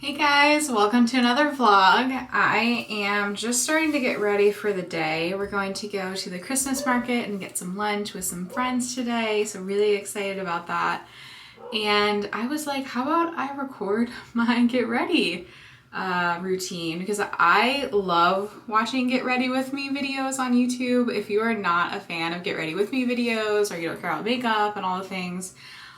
Hey guys, welcome to another vlog. I am just starting to get ready for the day. We're going to go to the Christmas market and get some lunch with some friends today, so really excited about that. And I was like, how about I record my get ready routine, because I love watching get ready with me videos on YouTube. If you are not a fan of get ready with me videos or you don't care about makeup and all the things,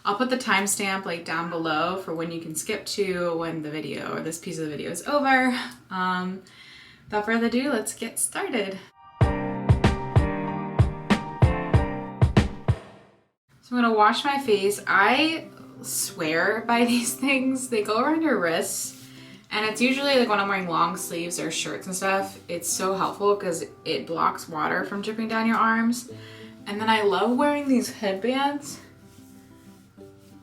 I'll put the timestamp like down below for when you can skip to when the video or this piece of the video is over. Without further ado, let's get started. So I'm gonna wash my face. I swear by these things. They go around your wrists, and it's usually like when I'm wearing long sleeves or shirts and stuff. It's so helpful because it blocks water from dripping down your arms. And then I love wearing these headbands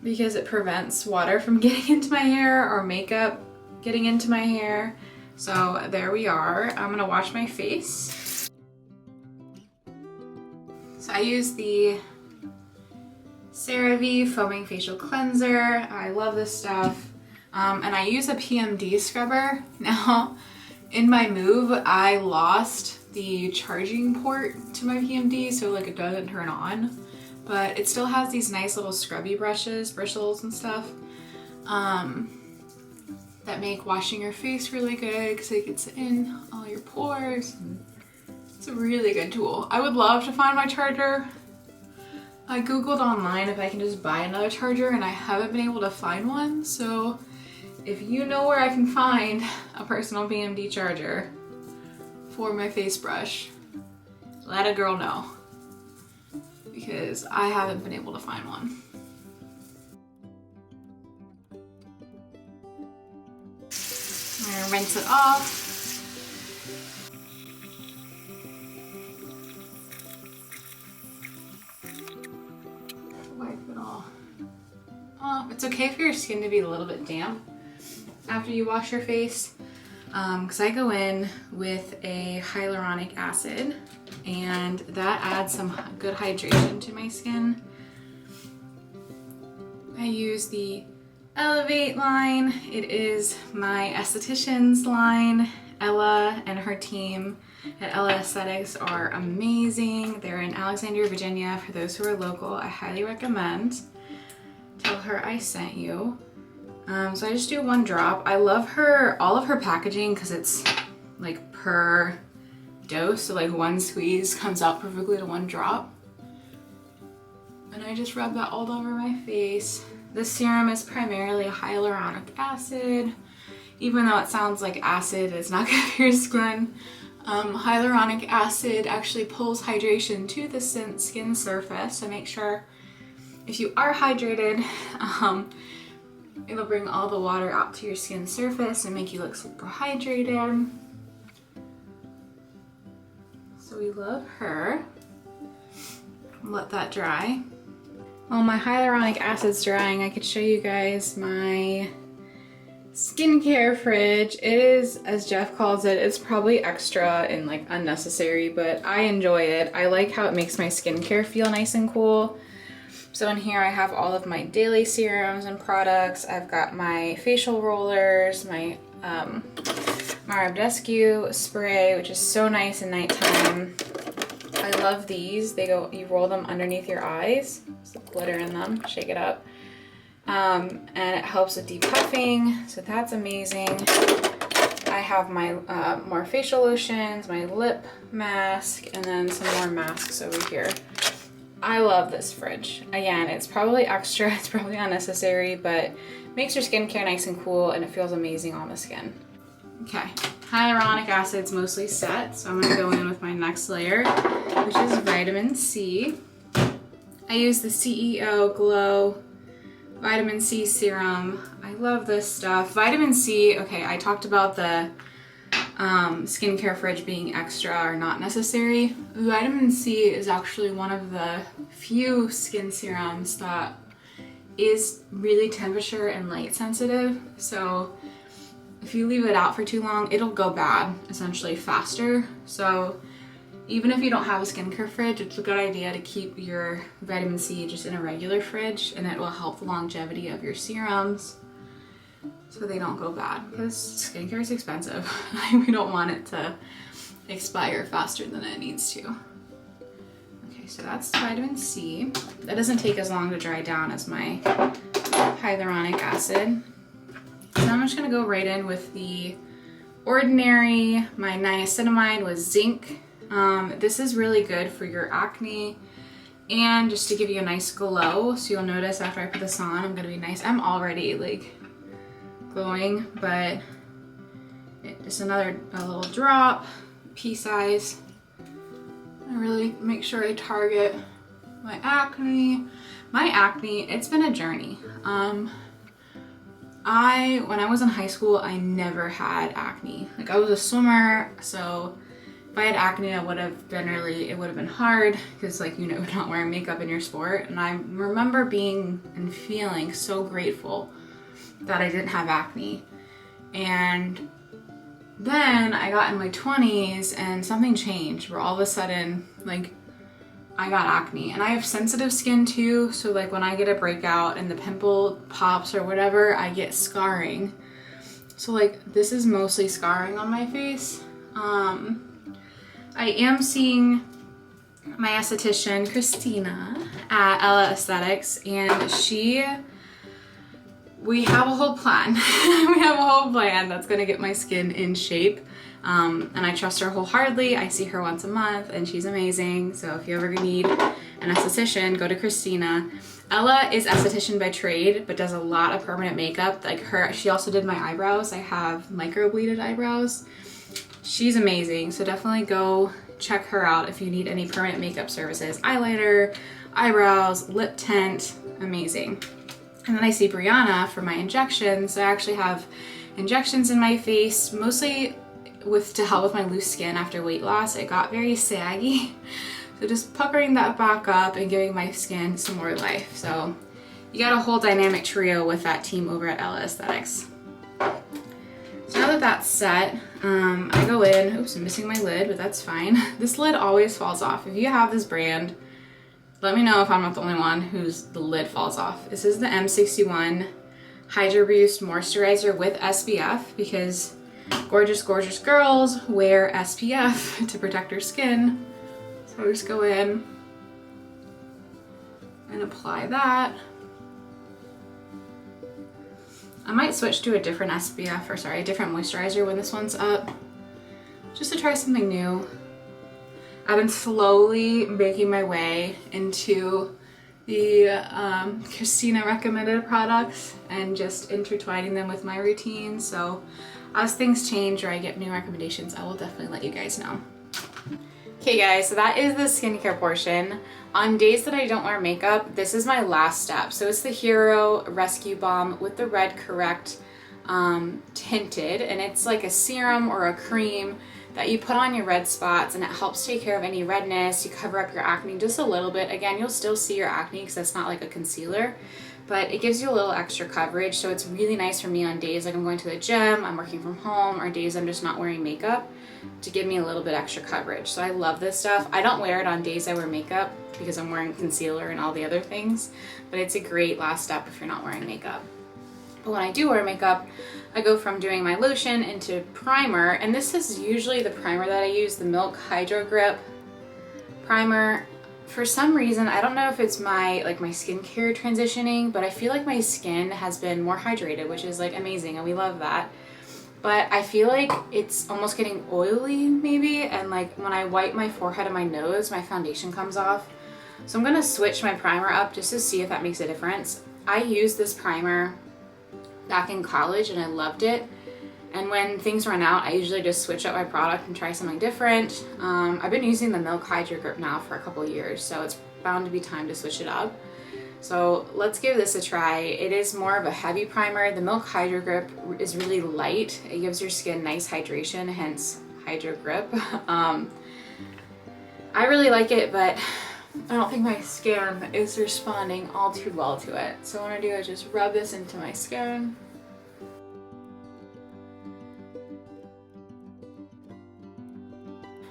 because it prevents water from getting into my hair or makeup getting into my hair. So there we are. I'm gonna wash my face. So I use the CeraVe Foaming Facial Cleanser. I love this stuff. And I use a PMD scrubber. Now, in my move, I lost the charging port to my PMD, so like it doesn't turn on. But it still has these nice little scrubby bristles and stuff that make washing your face really good because it gets in all your pores. And it's a really good tool. I would love to find my charger. I googled online if I can just buy another charger and I haven't been able to find one. So if you know where I can find a personal PMD charger for my face brush, let a girl know, because I haven't been able to find one. I'm gonna rinse it off. Wipe it all off. It's okay for your skin to be a little bit damp after you wash your face, because I go in with a hyaluronic acid, and that adds some good hydration to my skin. I use the Elevate line. It is my esthetician's line. Ella and her team at Esthetics are amazing. They're in Alexandria, Virginia. For those who are local, I highly recommend. Tell her I sent you. So I just do one drop. I love all of her packaging because it's like per dose, so like one squeeze comes out perfectly to one drop. And I just rub that all over my face. This serum is primarily hyaluronic acid. Even though it sounds like acid, it's not good for your skin. Hyaluronic acid actually pulls hydration to the skin surface, so make sure if you are hydrated, it'll bring all the water out to your skin surface and make you look super hydrated. So we love her. Let that dry. While my hyaluronic acid's drying, I could show you guys my skincare fridge. It is, as Jeff calls it, it's probably extra and like unnecessary, but I enjoy it. I like how it makes my skincare feel nice and cool. So in here I have all of my daily serums and products. I've got my facial rollers, my Marabdescu spray, which is so nice in nighttime. I love these. You roll them underneath your eyes. There's glitter in them. Shake it up. And it helps with depuffing, so that's amazing. I have my more facial lotions, my lip mask, and then some more masks over here. I love this fridge. Again, it's probably extra, it's probably unnecessary, but makes your skincare nice and cool and it feels amazing on the skin. Okay, hyaluronic acid's mostly set, so I'm gonna go in with my next layer, which is vitamin C. I use the CEO Glow Vitamin C Serum. I love this stuff. Vitamin C, okay, I talked about the skincare fridge being extra or not necessary. Vitamin C is actually one of the few skin serums that is really temperature and light sensitive. So if you leave it out for too long, it'll go bad essentially faster. So even if you don't have a skincare fridge, it's a good idea to keep your vitamin C just in a regular fridge, and it will help the longevity of your serums. so they don't go bad, because skincare is expensive. We don't want it to expire faster than it needs to. Okay, so that's vitamin C. That doesn't take as long to dry down as my hyaluronic acid. So I'm just gonna go right in with the Ordinary, my niacinamide with zinc. This is really good for your acne and just to give you a nice glow. So you'll notice after I put this on, I'm gonna be nice. I'm already like glowing, but just a little drop, pea size. I really make sure I target my acne. My acne, it's been a journey. When I was in high school, I never had acne. Like, I was a swimmer, so if I had acne, it would have been hard because, like, you know, not wearing makeup in your sport. And I remember being and feeling so grateful that I didn't have acne. And then I got in my 20s and something changed where all of a sudden, like, I got acne, and I have sensitive skin too, so like when I get a breakout and the pimple pops or whatever, I get scarring. So like this is mostly scarring on my face. I am seeing my esthetician Christina at Esthetics, and we have a whole plan. We have a whole plan that's gonna get my skin in shape. And I trust her wholeheartedly. I see her once a month and she's amazing. So if you ever need an esthetician, go to Christina. Ella is esthetician by trade, but does a lot of permanent makeup. Like she also did my eyebrows. I have microbleeded eyebrows. She's amazing. So definitely go check her out if you need any permanent makeup services. Eyeliner, eyebrows, lip tint, amazing. And then I see Breanna for my injections. I actually have injections in my face, mostly to help with my loose skin after weight loss. It got very saggy, so just puckering that back up and giving my skin some more life. So you got a whole dynamic trio with that team over at Ella Esthetics. So now that that's set, I go in. Oops, I'm missing my lid, but that's fine. This lid always falls off. If you have this brand, let me know if I'm not the only one whose the lid falls off. This is the M61 Hydro Boost Moisturizer with SPF, because gorgeous, gorgeous girls wear SPF to protect their skin. So I just go in and apply that. I might switch to a different a different moisturizer when this one's up, just to try something new. I've been slowly making my way into the Christina recommended products and just intertwining them with my routine. So as things change or I get new recommendations, I will definitely let you guys know. Okay guys, so that is the skincare portion. On days that I don't wear makeup, this is my last step. So it's the Hero Rescue Balm with the Red Correct tinted, and it's like a serum or a cream that you put on your red spots, and it helps take care of any redness. You cover up your acne just a little bit. Again, you'll still see your acne because that's not like a concealer, but it gives you a little extra coverage. So it's really nice for me on days like I'm going to the gym, I'm working from home, or days I'm just not wearing makeup, to give me a little bit extra coverage. So I love this stuff. I don't wear it on days I wear makeup because I'm wearing concealer and all the other things, but it's a great last step if you're not wearing makeup. But when I do wear makeup, I go from doing my lotion into primer, and this is usually the primer that I use, the Milk Hydro Grip primer. For some reason, I don't know if it's my skincare transitioning, but I feel like my skin has been more hydrated, which is like amazing, and we love that. But I feel like it's almost getting oily maybe, and like when I wipe my forehead and my nose, my foundation comes off. So I'm gonna switch my primer up just to see if that makes a difference. I used this primer back in college and I loved it. And when things run out, I usually just switch up my product and try something different. I've been using the Milk Hydro Grip now for a couple years, so it's bound to be time to switch it up. So let's give this a try. It is more of a heavy primer. The Milk Hydro Grip is really light. It gives your skin nice hydration, hence Hydro Grip. I really like it, but I don't think my skin is responding all too well to it. So what I do is just rub this into my skin.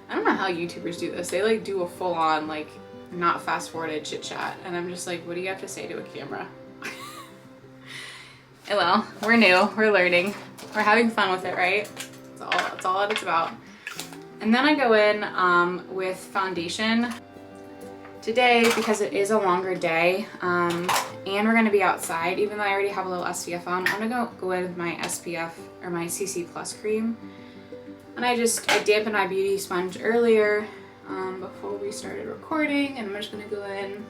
I don't know how YouTubers do this. They like do a full-on like not fast-forwarded chit-chat, and I'm just like, what do you have to say to a camera? Well, we're new, we're learning, we're having fun with it, right? That's all that it's about. And then I go in with foundation. Today, because it is a longer day, and we're gonna be outside, even though I already have a little SPF on, I'm gonna go in with my SPF, or my CC Plus cream. And I dampened my beauty sponge earlier before we started recording, and I'm just gonna go in.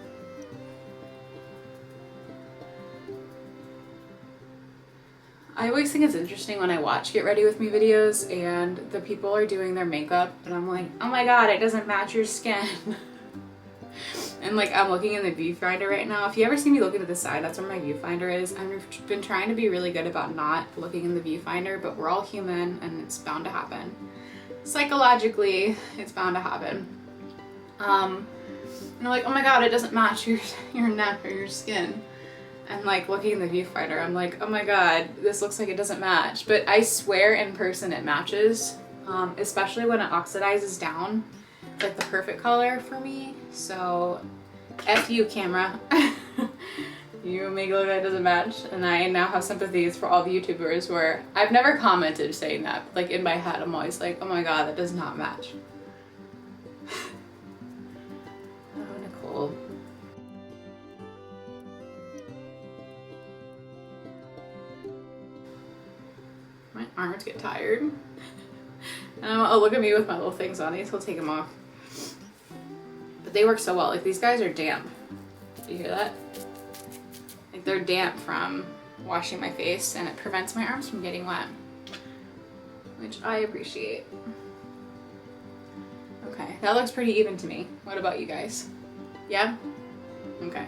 I always think it's interesting when I watch Get Ready With Me videos and the people are doing their makeup and I'm like, oh my god, it doesn't match your skin. And like, I'm looking in the viewfinder right now. If you ever see me looking to the side, that's where my viewfinder is. I've been trying to be really good about not looking in the viewfinder, but we're all human and it's bound to happen. Psychologically, it's bound to happen. And I'm like, oh my god, it doesn't match your neck or your skin. And like looking in the viewfinder, I'm like, oh my god, this looks like it doesn't match. But I swear in person it matches, especially when it oxidizes down. It's like the perfect color for me. So F you, camera. You make it look like it doesn't match. And I now have sympathies for all the YouTubers where I've never commented saying that. Like in my head, I'm always like, oh my god, that does not match. Oh, Nicole. My arms get tired. And I'll look at me with my little things on these. He'll take them off. But they work so well. Like, these guys are damp. Do you hear that? Like, they're damp from washing my face and it prevents my arms from getting wet, which I appreciate. Okay, that looks pretty even to me. What about you guys? Yeah? Okay.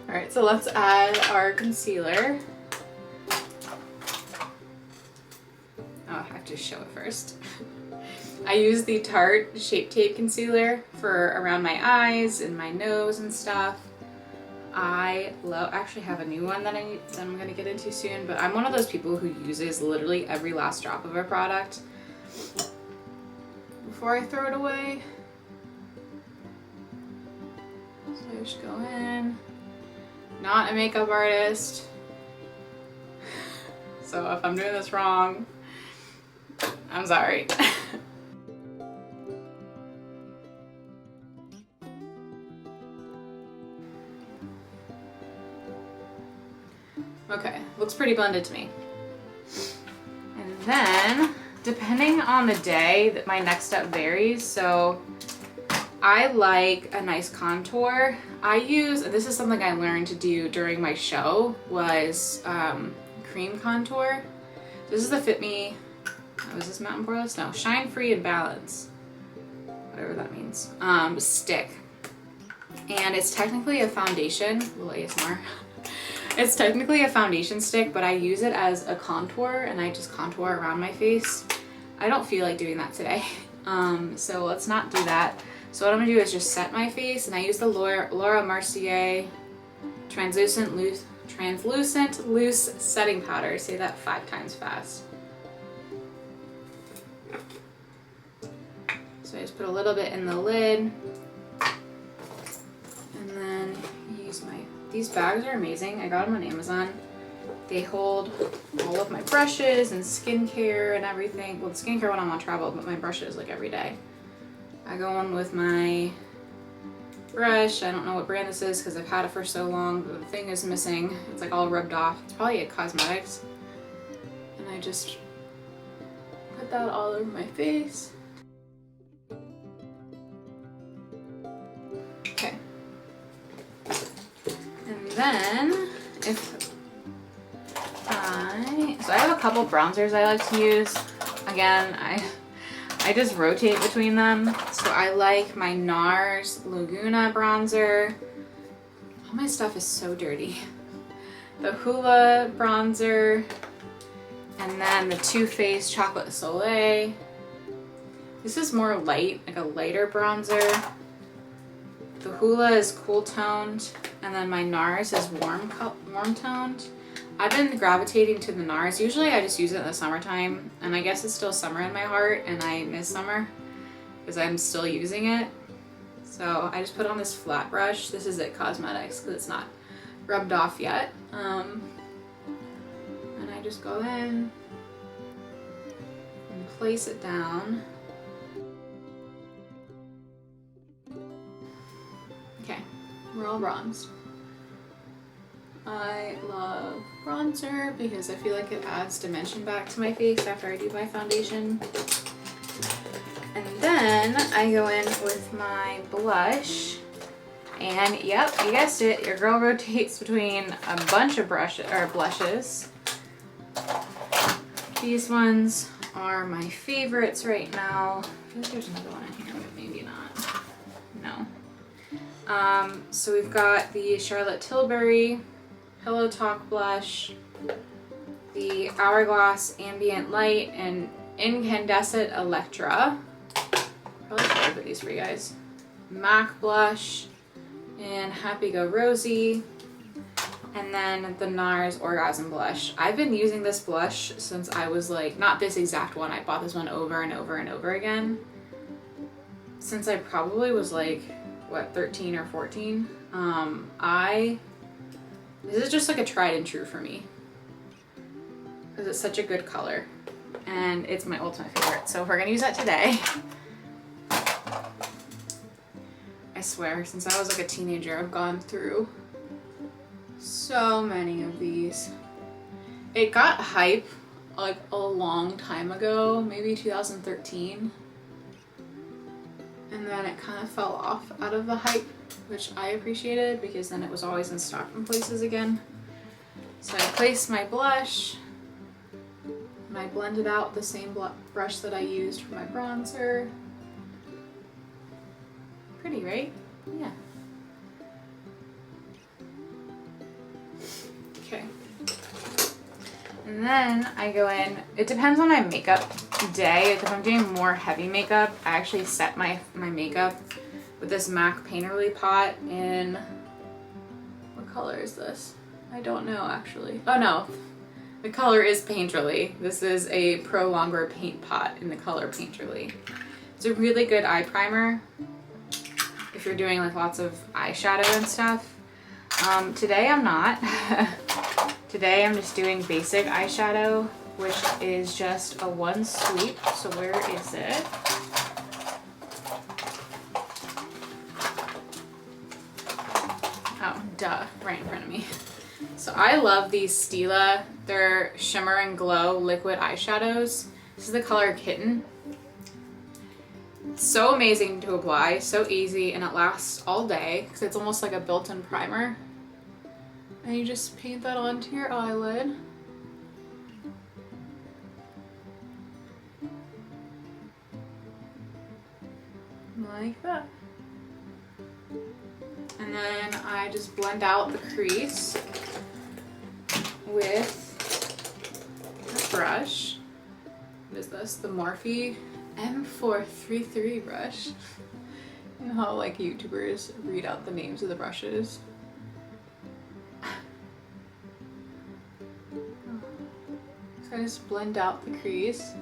All right, so let's add our concealer. Oh, I have to show it first. I use the Tarte Shape Tape Concealer for around my eyes and my nose and stuff. I actually have a new one that I'm gonna get into soon, but I'm one of those people who uses literally every last drop of a product before I throw it away. So I just go in. Not a makeup artist. So if I'm doing this wrong, I'm sorry. Okay, looks pretty blended to me. And then, depending on the day, that my next step varies. So I like a nice contour. I use, and this is something I learned to do during my show, was cream contour. This is the Fit Me, oh, is this Mountain Poreless? No, Shine Free and Balance, whatever that means, stick. And it's technically a foundation, a little ASMR. It's technically a foundation stick, but I use it as a contour and I just contour around my face. I don't feel like doing that today, so let's not do that. So what I'm gonna do is just set my face, and I use the Laura Mercier translucent loose setting powder. Say that 5 times fast. So I just put a little bit in the lid, and then use these bags are amazing. I got them on Amazon. They hold all of my brushes and skincare and everything. Well, the skincare when I'm on travel, but my brushes like every day. I go in with my brush. I don't know what brand this is because I've had it for so long, but the thing is missing. It's like all rubbed off. It's probably at Cosmetics. And I just put that all over my face. Okay. And then so I have a couple bronzers I like to use. Again, I just rotate between them. So I like my NARS Laguna bronzer. All my stuff is so dirty. The Hoola bronzer, and then the Too Faced Chocolate Soleil. This is more light, like a lighter bronzer. The Hoola is cool toned, and then my NARS is warm toned. I've been gravitating to the NARS. Usually I just use it in the summertime, and I guess it's still summer in my heart, and I miss summer because I'm still using it. So I just put on this flat brush. This is at Cosmetics because it's not rubbed off yet. just go in and place it down. Okay, we're all bronzed. I love bronzer because I feel like it adds dimension back to my face after I do my foundation. And then I go in with my blush. And yep, you guessed it, your girl rotates between a bunch of blushes. These ones are my favorites right now. I feel like there's another one in here, but maybe not. No. So we've got the Charlotte Tilbury Pillow Talk blush, the Hourglass Ambient Light, and Incandescent Electra. Probably should have put these for you guys. MAC blush and Happy Go Rosy, and then the NARS Orgasm blush. I've been using this blush since I was like, not this exact one, I bought this one over and over and over again since I probably was like, what, 13 or 14. This is just like a tried and true for me because it's such a good color and it's my ultimate favorite. So we're gonna use that today. I swear, since I was like a teenager, I've gone through so many of these. It got hype like a long time ago, maybe 2013. And then it kind of fell off out of the hype, which I appreciated because then it was always in stock in places again. So I placed my blush and I blended out the same brush that I used for my bronzer. Pretty, right? Yeah. Okay. And then I go in, it depends on my makeup day. If I'm doing more heavy makeup, I actually set my makeup with this MAC Painterly pot in, what color is this? I don't know actually. Oh no, the color is Painterly. This is a Pro Longwear paint pot in the color Painterly. It's a really good eye primer if you're doing like lots of eyeshadow and stuff. Today I'm not. Today I'm just doing basic eyeshadow, which is just a one sweep. So where is it? Oh, duh, right in front of me. So I love these Stila. They're Shimmer and Glow liquid eyeshadows. This is the color Kitten. So amazing to apply, so easy, and it lasts all day because it's almost like a built-in primer. And you just paint that onto your eyelid. Like that. And then I just blend out the crease with a brush. What is this? The Morphe M433 brush. You know how like YouTubers read out the names of the brushes? So I just blend out the crease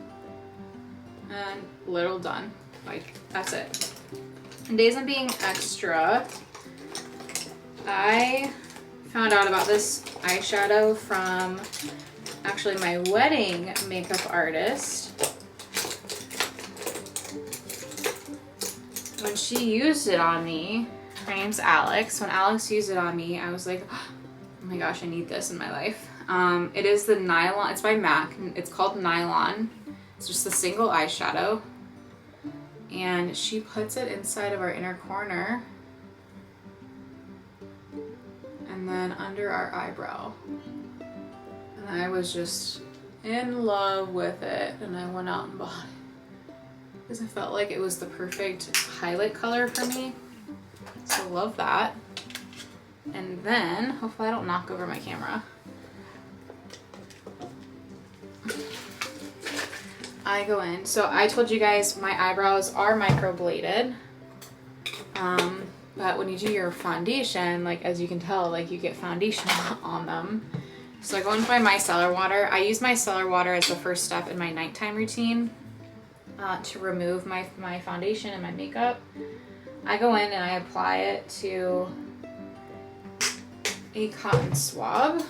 and little done. Like, that's it. And days I'm being extra, I found out about this eyeshadow from actually my wedding makeup artist. When she used it on me, her name's Alex. When Alex used it on me, I was like, oh my gosh, I need this in my life. It is the Nylon, it's by MAC, it's called Nylon. It's just a single eyeshadow. And she puts it inside of our inner corner and then under our eyebrow. And I was just in love with it, and I went out and bought it because I felt like it was the perfect highlight color for me. So love that. And then, hopefully I don't knock over my camera. I go in. So I told you guys my eyebrows are microbladed. But when you do your foundation, like as you can tell, like you get foundation on them. So I go in by micellar water. I use micellar water as the first step in my nighttime routine to remove my foundation and my makeup. I go in and I apply it to a cotton swab.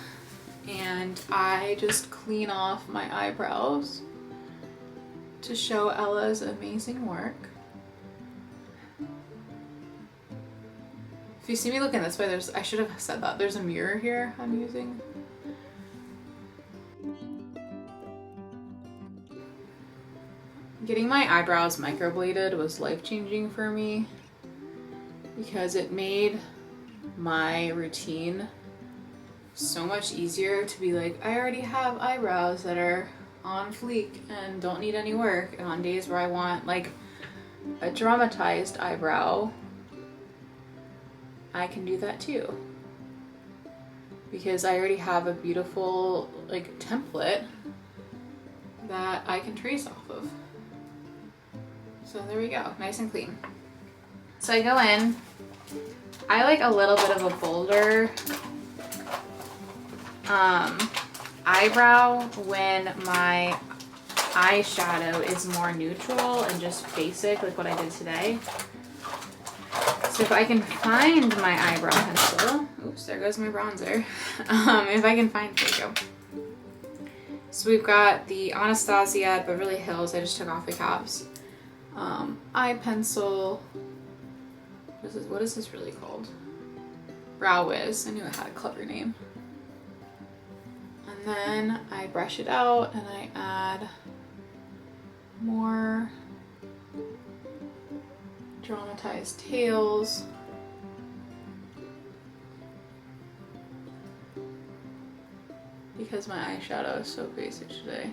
and I just clean off my eyebrows to show Ella's amazing work. If you see me looking this way, I should have said that, there's a mirror here I'm using. Getting my eyebrows microbladed was life-changing for me because it made my routine so much easier to be like, I already have eyebrows that are on fleek and don't need any work. And on days where I want like a dramatized eyebrow, I can do that too. Because I already have a beautiful like template that I can trace off of. So there we go, nice and clean. So I go in, I like a little bit of a bolder eyebrow when my eyeshadow is more neutral and just basic, like what I did today. So if I can find my eyebrow pencil, oops, there goes my bronzer. If I can find, there you go. So we've got the Anastasia Beverly Hills, I just took off the caps. Eye pencil. What is this really called? Brow Wiz. I knew it had a clever name. And then I brush it out and I add more dramatized tails. Because my eyeshadow is so basic today.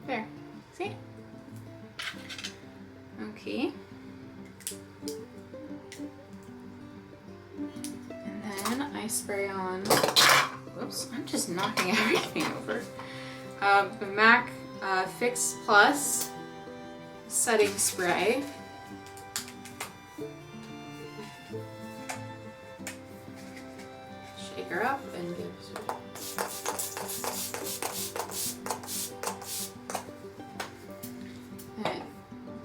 There, see? Okay. And then I spray on, whoops, I'm just knocking everything over. The MAC Fix Plus setting spray. Shake her up and give it.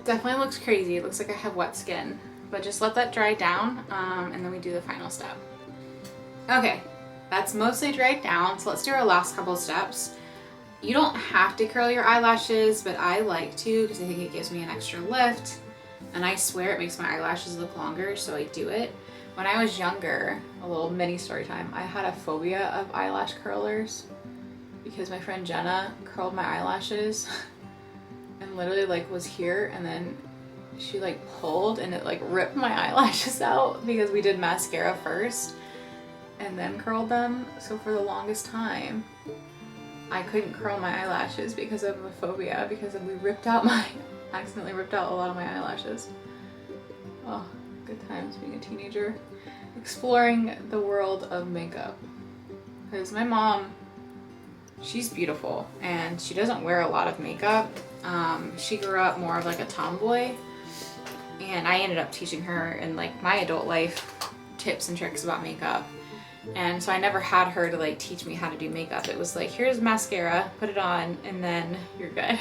Definitely looks crazy. It looks like I have wet skin, but just let that dry down and then we do the final step. Okay, that's mostly dried down, so let's do our last couple steps. You don't have to curl your eyelashes, but I like to because I think it gives me an extra lift, and I swear it makes my eyelashes look longer, so I do it. When I was younger, a little mini story time, I had a phobia of eyelash curlers because my friend Jenna curled my eyelashes and literally like was here and then she like pulled and it like ripped my eyelashes out because we did mascara first and then curled them. So for the longest time I couldn't curl my eyelashes because of a phobia, because we accidentally ripped out a lot of my eyelashes. Oh, good times being a teenager, exploring the world of makeup. Because my mom, she's beautiful and she doesn't wear a lot of makeup. She grew up more of like a tomboy, and I ended up teaching her in like my adult life tips and tricks about makeup. And so I never had her to like teach me how to do makeup. It was like, here's mascara, put it on, and then you're good.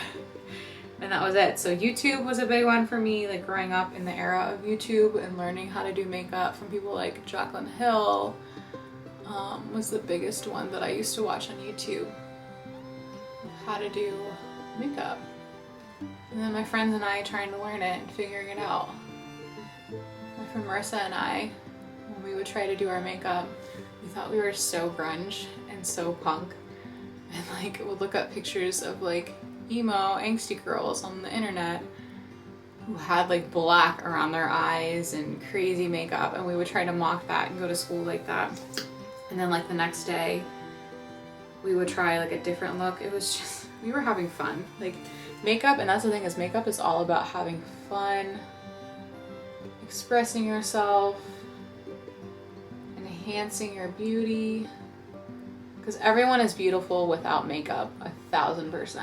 And that was it. So YouTube was a big one for me, like growing up in the era of YouTube and learning how to do makeup from people like Jaclyn Hill was the biggest one that I used to watch on YouTube. How to do makeup. And then my friends and I trying to learn it and figuring it out. My friend Marissa and I, when we would try to do our makeup, we thought we were so grunge and so punk, and like would look up pictures of like emo angsty girls on the internet who had like black around their eyes and crazy makeup, and we would try to mock that and go to school like that. And then like the next day we would try like a different look. It was just, we were having fun. Like makeup, and that's the thing, is makeup is all about having fun, expressing yourself, enhancing your beauty, because everyone is beautiful without makeup, 1000%.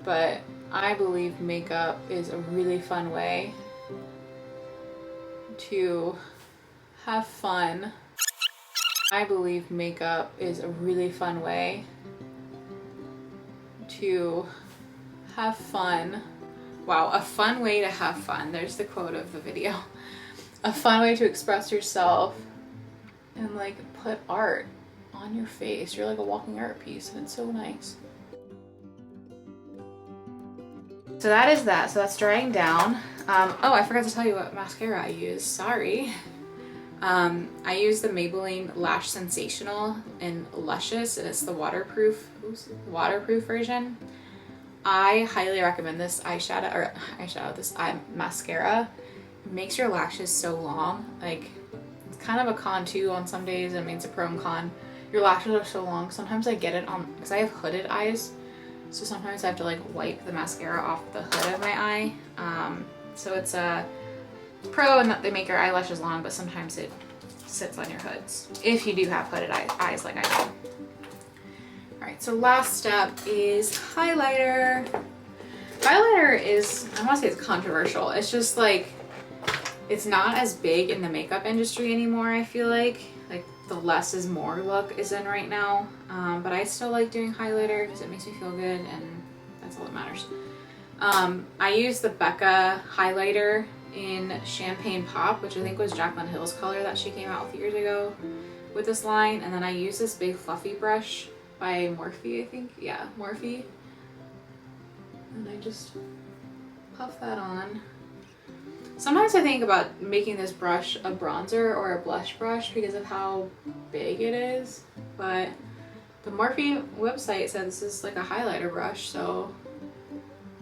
But I believe makeup is a really fun way to have fun. I believe makeup is a really fun way to have fun. Wow, a fun way to have fun. There's the quote of the video. a fun way to express yourself and like put art on your face. You're like a walking art piece, and it's so nice. So that is that. So that's drying down. Oh, I forgot to tell you what mascara I use. Sorry. I use the Maybelline Lash Sensational in Luscious, and it's the waterproof version. I highly recommend this this eye mascara. It makes your lashes so long. Like, it's kind of a con too on some days. I mean, it's a pro and con. Your lashes are so long. Sometimes I get it on, because I have hooded eyes. So sometimes I have to like wipe the mascara off the hood of my eye. So it's a pro in that they make your eyelashes long, but sometimes it sits on your hoods if you do have hooded eyes like I do. All right, so last step is highlighter. Highlighter is, I want to say it's controversial. It's just like, it's not as big in the makeup industry anymore, I feel like. Like, the less is more look is in right now. But I still like doing highlighter because it makes me feel good, and that's all that matters. I use the Becca highlighter in Champagne Pop, which I think was Jaclyn Hill's color that she came out with years ago with this line. And then I use this big fluffy brush by Morphe, I think. Yeah, Morphe. And I just puff that on. Sometimes I think about making this brush a bronzer or a blush brush because of how big it is, but the Morphe website said this is like a highlighter brush, so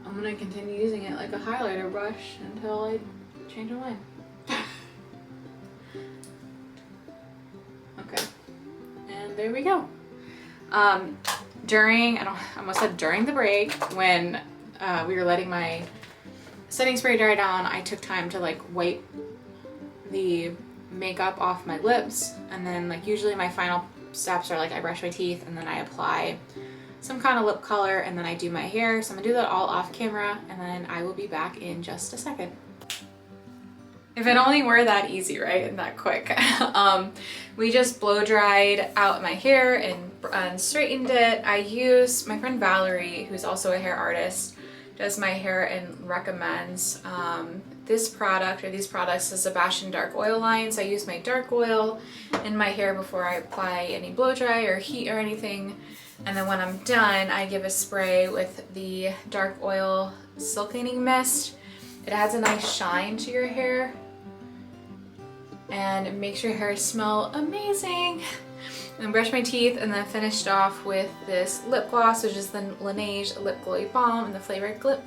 I'm gonna continue using it like a highlighter brush until I change my mind. Okay, and there we go. I almost said during the break, when we were letting my setting spray dry down, I took time to like wipe the makeup off my lips, and then like usually my final steps are like I brush my teeth and then I apply some kind of lip color and then I do my hair. So I'm gonna do that all off camera, and then I will be back in just a second. If it only were that easy, right? And that quick. We just blow dried out my hair and straightened it. I use my friend Valerie, who's also a hair artist, does my hair and recommends this product or these products, the Sebastian Dark Oil line. So I use my dark oil in my hair before I apply any blow dry or heat or anything. And then when I'm done, I give a spray with the dark oil silkening mist. It adds a nice shine to your hair and it makes your hair smell amazing. And brush my teeth, and then finished off with this lip gloss, which is the Laneige Lip Glowy Balm in the flavor Lip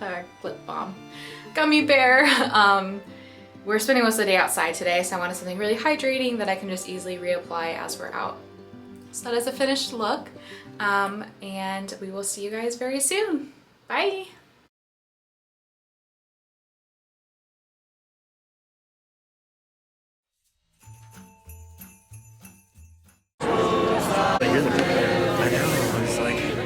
Balm Gummy Bear. We're spending most of the day outside today, so I wanted something really hydrating that I can just easily reapply as we're out. So that is a finished look, and we will see you guys very soon. Bye! I know, it's like...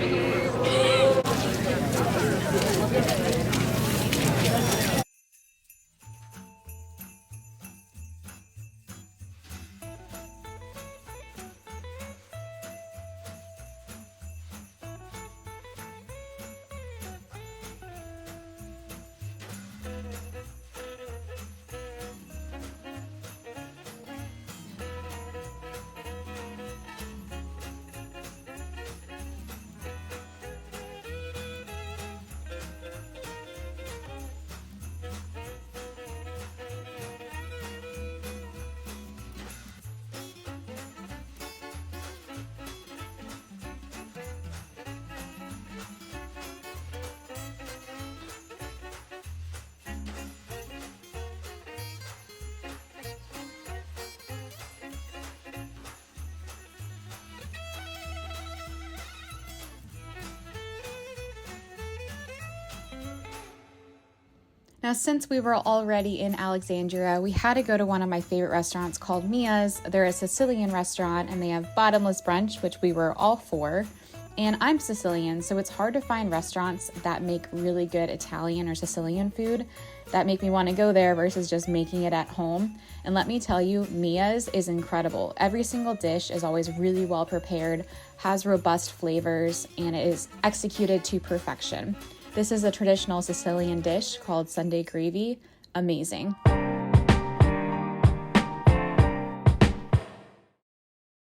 Now, since we were already in Alexandria, we had to go to one of my favorite restaurants called Mia's. They're a Sicilian restaurant, and they have bottomless brunch, which we were all for. And I'm Sicilian, so it's hard to find restaurants that make really good Italian or Sicilian food that make me want to go there versus just making it at home. And let me tell you, Mia's is incredible. Every single dish is always really well prepared, has robust flavors, and it is executed to perfection. This is a traditional Sicilian dish called Sunday gravy. Amazing.